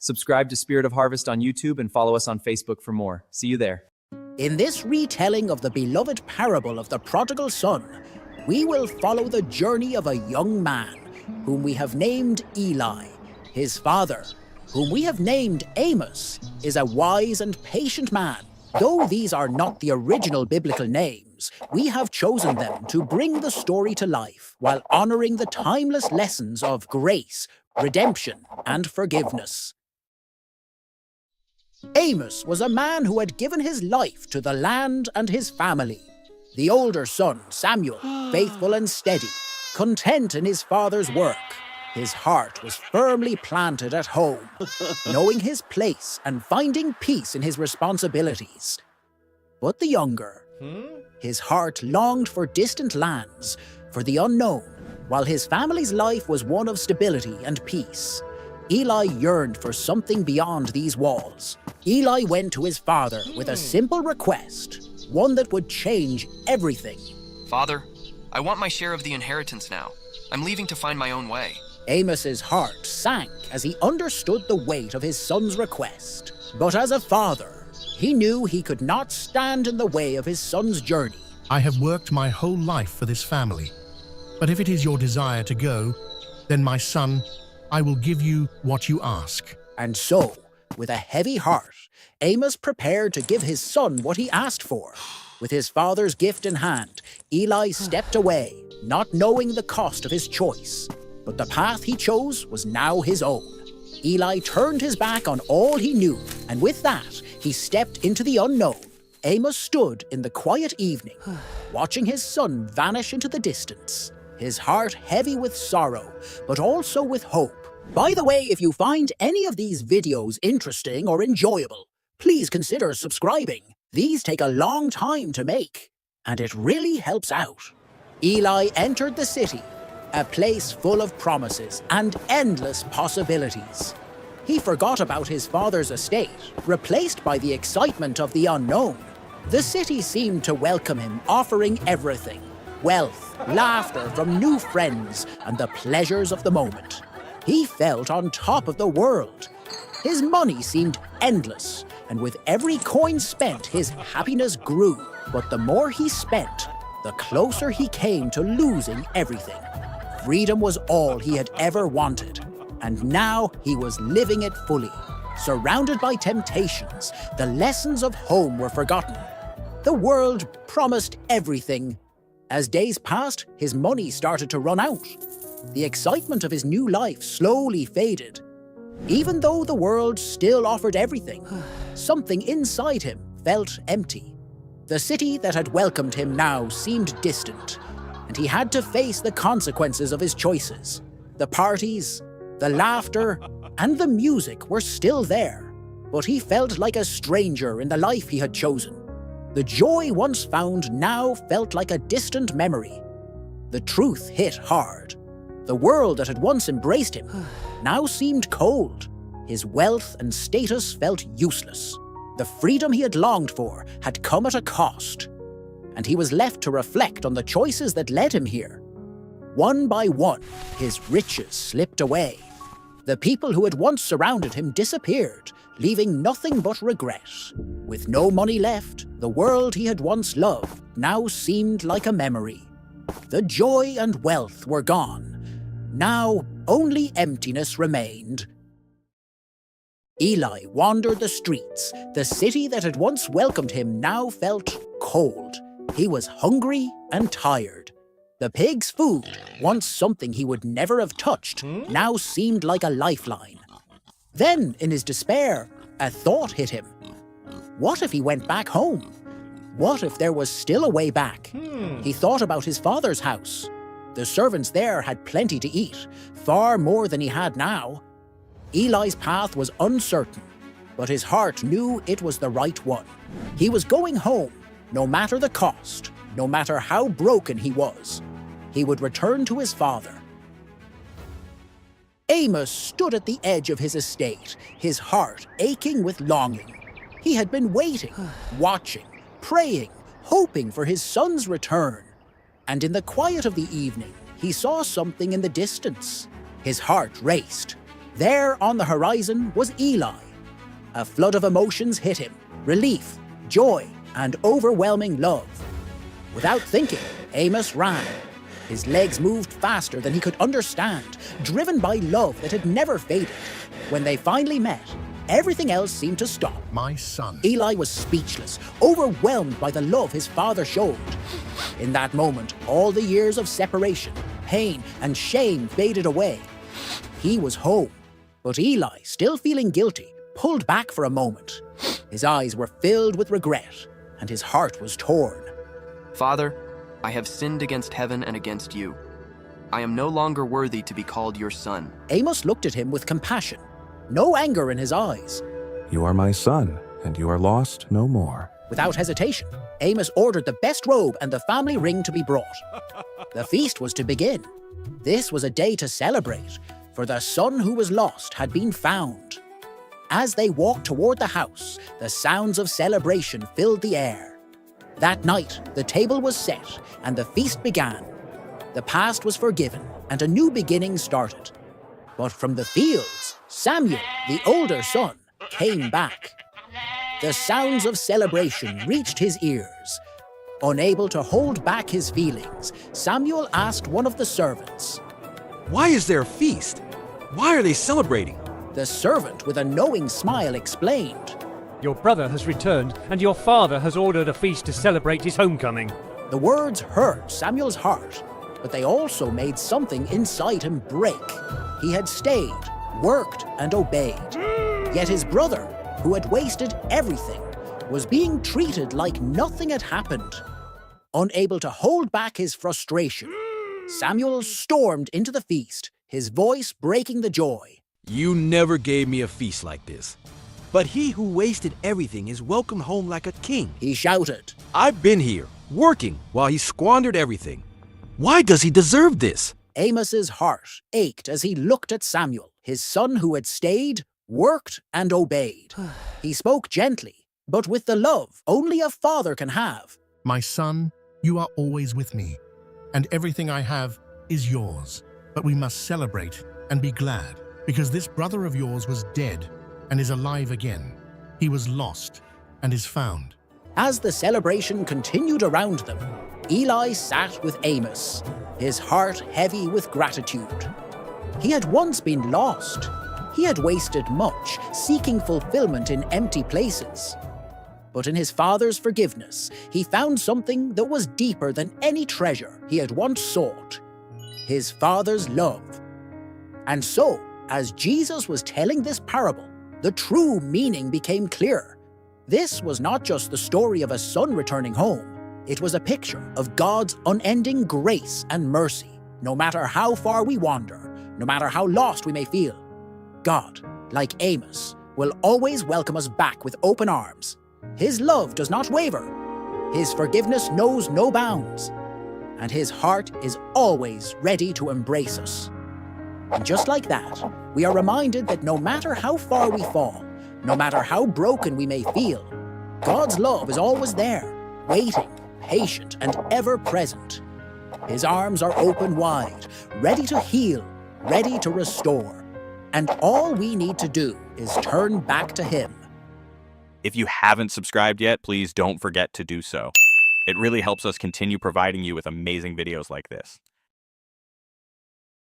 Subscribe to Spirit of Harvest on YouTube and follow us on Facebook for more. See you there. In this retelling of the beloved parable of the prodigal son, we will follow the journey of a young man, whom we have named Eli. His father, whom we have named Amos, is a wise and patient man. Though these are not the original biblical names, we have chosen them to bring the story to life while honoring the timeless lessons of grace, redemption, and forgiveness. Amos was a man who had given his life to the land and his family. The older son, Samuel, faithful and steady, content in his father's work. His heart was firmly planted at home, knowing his place and finding peace in his responsibilities. But the younger, his heart longed for distant lands, for the unknown, while his family's life was one of stability and peace. Eli yearned for something beyond these walls. Eli went to his father with a simple request, one that would change everything. Father, I want my share of the inheritance now. I'm leaving to find my own way. Amos's heart sank as he understood the weight of his son's request. But as a father, he knew he could not stand in the way of his son's journey. I have worked my whole life for this family. But if it is your desire to go, then my son, I will give you what you ask. And so, with a heavy heart, Amos prepared to give his son what he asked for. With his father's gift in hand, Eli stepped away, not knowing the cost of his choice. But the path he chose was now his own. Eli turned his back on all he knew, and with that, he stepped into the unknown. Amos stood in the quiet evening, watching his son vanish into the distance, his heart heavy with sorrow, but also with hope. By the way, if you find any of these videos interesting or enjoyable, please consider subscribing. These take a long time to make, and it really helps out. Eli entered the city, a place full of promises and endless possibilities. He forgot about his father's estate, replaced by the excitement of the unknown. The city seemed to welcome him, offering everything: wealth, laughter from new friends, and the pleasures of the moment. He felt on top of the world. His money seemed endless, and with every coin spent, his happiness grew. But the more he spent, the closer he came to losing everything. Freedom was all he had ever wanted, and now he was living it fully. Surrounded by temptations, the lessons of home were forgotten. The world promised everything. As days passed, his money started to run out. The excitement of his new life slowly faded. Even though the world still offered everything, something inside him felt empty. The city that had welcomed him now seemed distant, and he had to face the consequences of his choices. The parties, the laughter, and the music were still there, but he felt like a stranger in the life he had chosen. The joy once found now felt like a distant memory. The truth hit hard. The world that had once embraced him now seemed cold. His wealth and status felt useless. The freedom he had longed for had come at a cost, and he was left to reflect on the choices that led him here. One by one, his riches slipped away. The people who had once surrounded him disappeared, leaving nothing but regret. With no money left, the world he had once loved now seemed like a memory. The joy and wealth were gone. Now, only emptiness remained. Eli wandered the streets. The city that had once welcomed him now felt cold. He was hungry and tired. The pig's food, once something he would never have touched, now seemed like a lifeline. Then, in his despair, a thought hit him. What if he went back home? What if there was still a way back? He thought about his father's house. The servants there had plenty to eat, far more than he had now. Eli's path was uncertain, but his heart knew it was the right one. He was going home, no matter the cost, no matter how broken he was. He would return to his father. Amos stood at the edge of his estate, his heart aching with longing. He had been waiting, watching, praying, hoping for his son's return. And in the quiet of the evening, he saw something in the distance. His heart raced. There on the horizon was Eli. A flood of emotions hit him: relief, joy, and overwhelming love. Without thinking, Amos ran. His legs moved faster than he could understand, driven by love that had never faded. When they finally met, everything else seemed to stop. My son. Eli was speechless, overwhelmed by the love his father showed. In that moment, all the years of separation, pain, and shame faded away. He was home, but Eli, still feeling guilty, pulled back for a moment. His eyes were filled with regret, and his heart was torn. Father, I have sinned against heaven and against you. I am no longer worthy to be called your son. Amos looked at him with compassion, no anger in his eyes. You are my son, and you are lost no more. Without hesitation, Amos ordered the best robe and the family ring to be brought. The feast was to begin. This was a day to celebrate, for the son who was lost had been found. As they walked toward the house, the sounds of celebration filled the air. That night, the table was set and the feast began. The past was forgiven and a new beginning started. But from the fields, Samuel, the older son, came back. The sounds of celebration reached his ears. Unable to hold back his feelings, Samuel asked one of the servants. Why is there a feast? Why are they celebrating? The servant, with a knowing smile, explained. Your brother has returned, and your father has ordered a feast to celebrate his homecoming. The words hurt Samuel's heart, but they also made something inside him break. He had stayed, worked, and obeyed. Yet his brother, who had wasted everything, was being treated like nothing had happened. Unable to hold back his frustration, Samuel stormed into the feast, his voice breaking the joy. You never gave me a feast like this. But he who wasted everything is welcomed home like a king. He shouted. I've been here, working, while he squandered everything. Why does he deserve this? Amos's heart ached as he looked at Samuel, his son who had stayed, worked, and obeyed. He spoke gently, but with the love only a father can have. My son, you are always with me, and everything I have is yours. But we must celebrate and be glad, because this brother of yours was dead and is alive again. He was lost and is found. As the celebration continued around them, Eli sat with Amos, his heart heavy with gratitude. He had once been lost. He had wasted much, seeking fulfillment in empty places. But in his father's forgiveness, he found something that was deeper than any treasure he had once sought: his father's love. And so, as Jesus was telling this parable, the true meaning became clear. This was not just the story of a son returning home. It was a picture of God's unending grace and mercy. No matter how far we wander, no matter how lost we may feel, God, like Amos, will always welcome us back with open arms. His love does not waver. His forgiveness knows no bounds. And his heart is always ready to embrace us. And just like that, we are reminded that no matter how far we fall, no matter how broken we may feel, God's love is always there, waiting, patient, and ever present. His arms are open wide, ready to heal, ready to restore. And all we need to do is turn back to him. If you haven't subscribed yet, please don't forget to do so. It really helps us continue providing you with amazing videos like this.